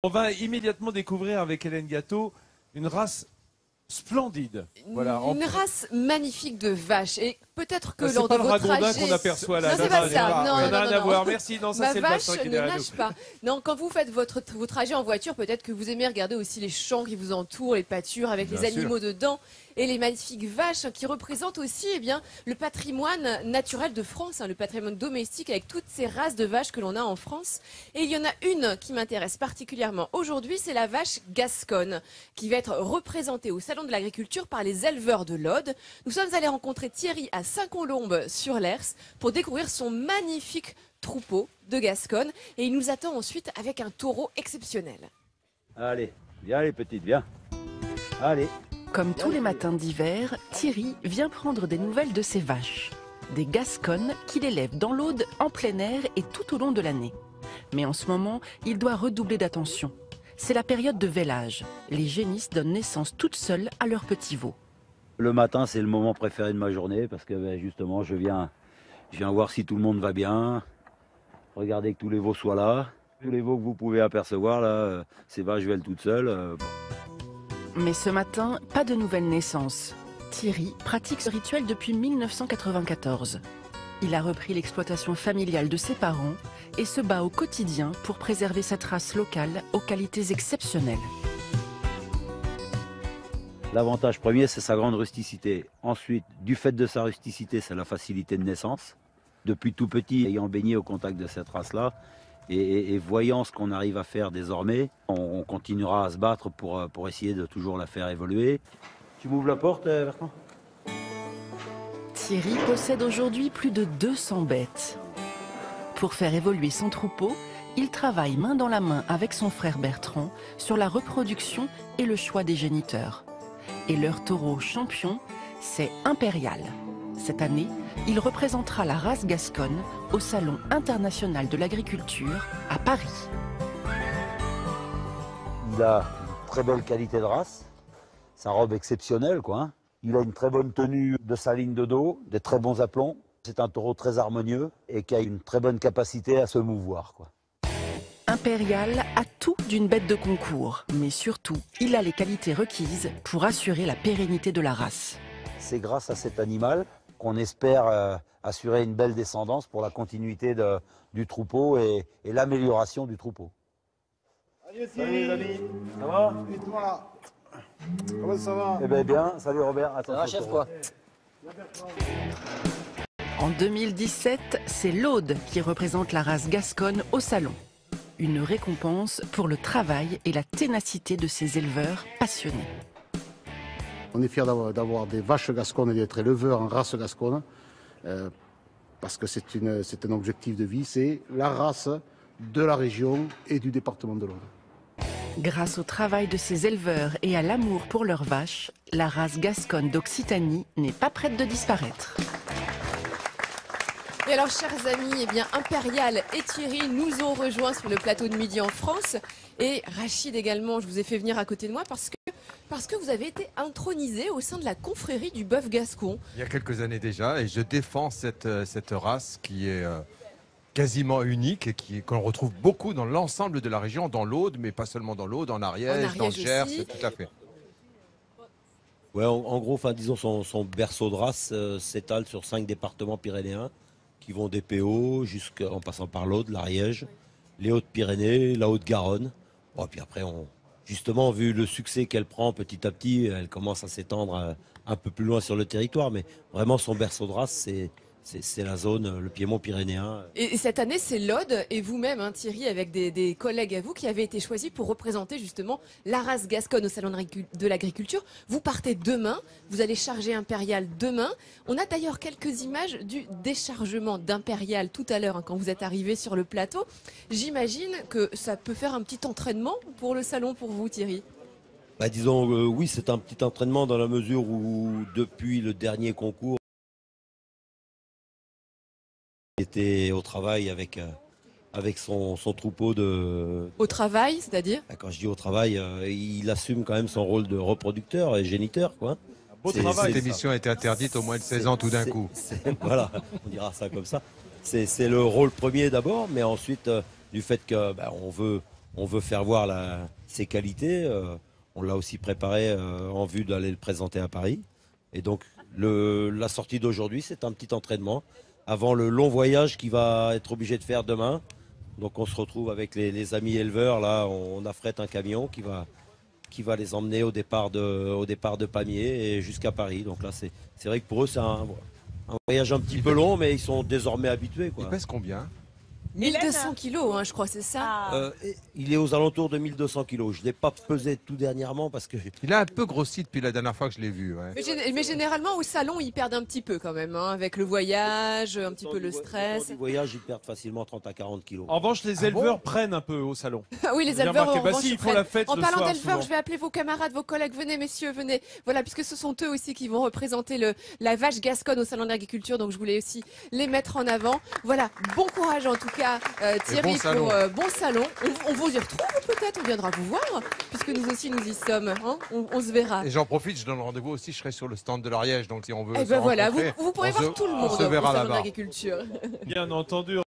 On va immédiatement découvrir avec Hélène Gâteau une race splendide. Voilà, une race magnifique de vaches. Et peut-être que c'est lors pas de le vos ragondin trajets... qu'on aperçoit là. Non, c'est pas ça. Non, ça n'a rien à non. voir. Merci. Non, ça Ma c'est le vache bassin qui est ne derrière nage nous. pas. Non, quand vous faites vos trajets en voiture, peut-être que vous aimez regarder aussi les champs qui vous entourent, les pâtures avec les animaux dedans et les magnifiques vaches qui représentent aussi le patrimoine naturel de France, le patrimoine domestique avec toutes ces races de vaches que l'on a en France. Et il y en a une qui m'intéresse particulièrement aujourd'hui, c'est la vache gasconne qui va être représentée au Salon de l'Agriculture par les éleveurs de l'Aude. Nous sommes allés rencontrer Thierry à Saint-Colombe-sur-l'Hers pour découvrir son magnifique troupeau de Gasconne et il nous attend ensuite avec un taureau exceptionnel. Allez, viens les petites, viens. Allez. Comme tous les matins d'hiver, Thierry vient prendre des nouvelles de ses vaches. Des Gasconnes qu'il élève dans l'Aude, en plein air et tout au long de l'année. Mais en ce moment, il doit redoubler d'attention. C'est la période de vêlage. Les génisses donnent naissance toutes seules à leurs petits veaux. Le matin, c'est le moment préféré de ma journée parce que justement, je viens voir si tout le monde va bien. Regardez que tous les veaux soient là. Tous les veaux que vous pouvez apercevoir, là, ces vaches vêlent toutes seules. Mais ce matin, pas de nouvelles naissances. Thierry pratique ce rituel depuis 1994. Il a repris l'exploitation familiale de ses parents et se bat au quotidien pour préserver cette race locale aux qualités exceptionnelles. L'avantage premier, c'est sa grande rusticité. Ensuite, du fait de sa rusticité, c'est la facilité de naissance. Depuis tout petit, ayant baigné au contact de cette race-là, et voyant ce qu'on arrive à faire désormais, on continuera à se battre pour essayer de toujours la faire évoluer. Tu m'ouvres la porte, Bertrand ? Thierry possède aujourd'hui plus de 200 bêtes. Pour faire évoluer son troupeau, il travaille main dans la main avec son frère Bertrand sur la reproduction et le choix des géniteurs. Et leur taureau champion, c'est Impérial. Cette année, il représentera la race gasconne au Salon international de l'agriculture à Paris. Il a une très belle qualité de race, sa robe exceptionnelle, quoi. Il a une très bonne tenue de sa ligne de dos, des très bons aplombs. C'est un taureau très harmonieux et qui a une très bonne capacité à se mouvoir, quoi. Impérial a tout d'une bête de concours, mais surtout, il a les qualités requises pour assurer la pérennité de la race. C'est grâce à cet animal qu'on espère assurer une belle descendance pour la continuité du troupeau et l'amélioration du troupeau. Salut les amis, ça va? Et toi? Comment ça va? Eh bien bien, salut Robert. Ça va chef quoi? En 2017, c'est l'Aude qui représente la race gasconne au salon. Une récompense pour le travail et la ténacité de ces éleveurs passionnés. On est fiers d'avoir des vaches gasconnes et d'être éleveurs en race gasconne, parce que c'est un objectif de vie, c'est la race de la région et du département de l'Aude. Grâce au travail de ces éleveurs et à l'amour pour leurs vaches, la race gasconne d'Occitanie n'est pas prête de disparaître. Et alors, chers amis, Impérial et Thierry nous ont rejoints sur le plateau de Midi en France. Et Rachid également, je vous ai fait venir à côté de moi parce que vous avez été intronisé au sein de la confrérie du bœuf gascon. Il y a quelques années déjà, et je défends cette race qui est quasiment unique et qu'on retrouve beaucoup dans l'ensemble de la région, dans l'Aude, mais pas seulement dans l'Aude, en Ariège, dans le Gers, tout à fait. Ouais, en gros, disons son berceau de race s'étale sur 5 départements pyrénéens qui vont des PO en passant par l'Aude, l'Ariège, les Hautes-Pyrénées, la Haute-Garonne. Bon, puis après, justement, vu le succès qu'elle prend petit à petit, elle commence à s'étendre un peu plus loin sur le territoire. Mais vraiment, son berceau de race, c'est la zone, le Piémont pyrénéen. Et cette année, c'est l'Aude, et vous-même, Thierry, avec des collègues à vous, qui avez été choisis pour représenter justement la race gasconne au Salon de l'Agriculture. Vous partez demain, vous allez charger Impérial demain. On a d'ailleurs quelques images du déchargement d'Impérial tout à l'heure, quand vous êtes arrivé sur le plateau. J'imagine que ça peut faire un petit entraînement pour le salon pour vous, Thierry. Disons, oui, c'est un petit entraînement dans la mesure où, depuis le dernier concours, il était au travail avec son troupeau de... Au travail, c'est-à-dire? Quand je dis au travail, il assume quand même son rôle de reproducteur et géniteur, quoi. Cette émission a été interdite au moins de 16 ans tout d'un coup. Voilà, on dira ça comme ça. C'est le rôle premier d'abord, mais ensuite, du fait que on veut on veut faire voir ses qualités. On l'a aussi préparé en vue d'aller le présenter à Paris. Et donc la sortie d'aujourd'hui, c'est un petit entraînement avant le long voyage qu'il va être obligé de faire demain. Donc on se retrouve avec les amis éleveurs. Là, on affrète un camion qui va les emmener au départ de Pamiers et jusqu'à Paris. Donc là, c'est vrai que pour eux, c'est un voyage un petit peu long, mais ils sont désormais habitués, quoi. Il pèse combien? 1200 kilos, hein, je crois, c'est ça. Il est aux alentours de 1200 kilos. Je ne l'ai pas pesé tout dernièrement parce que... Il a un peu grossi depuis la dernière fois que je l'ai vu. Ouais. Mais généralement, au salon, ils perdent un petit peu quand même, hein, avec le voyage, un petit peu le stress. Le voyage, ils perdent facilement 30 à 40 kilos. En revanche, les éleveurs prennent un peu au salon. Ah oui, les éleveurs, en revanche, ils font la fête en le parlant soir, d'éleveurs, souvent. je vais appeler vos camarades, vos collègues. Venez, messieurs, venez. Voilà, puisque ce sont eux aussi qui vont représenter la vache gasconne au salon de l'agriculture. Donc, je voulais aussi les mettre en avant. Voilà, bon courage en tout cas, Thierry, bon salon. pour bon salon. On vous y retrouve peut-être, on viendra vous voir, puisque nous aussi nous y sommes. Hein, on se verra. Et j'en profite, je donne rendez-vous aussi, je serai sur le stand de l'Ariège. Donc si on veut. Et se ben voilà, rencontrer, vous pourrez voir tout le monde on se verra au salon de là-bas. l'agriculture. Bien entendu.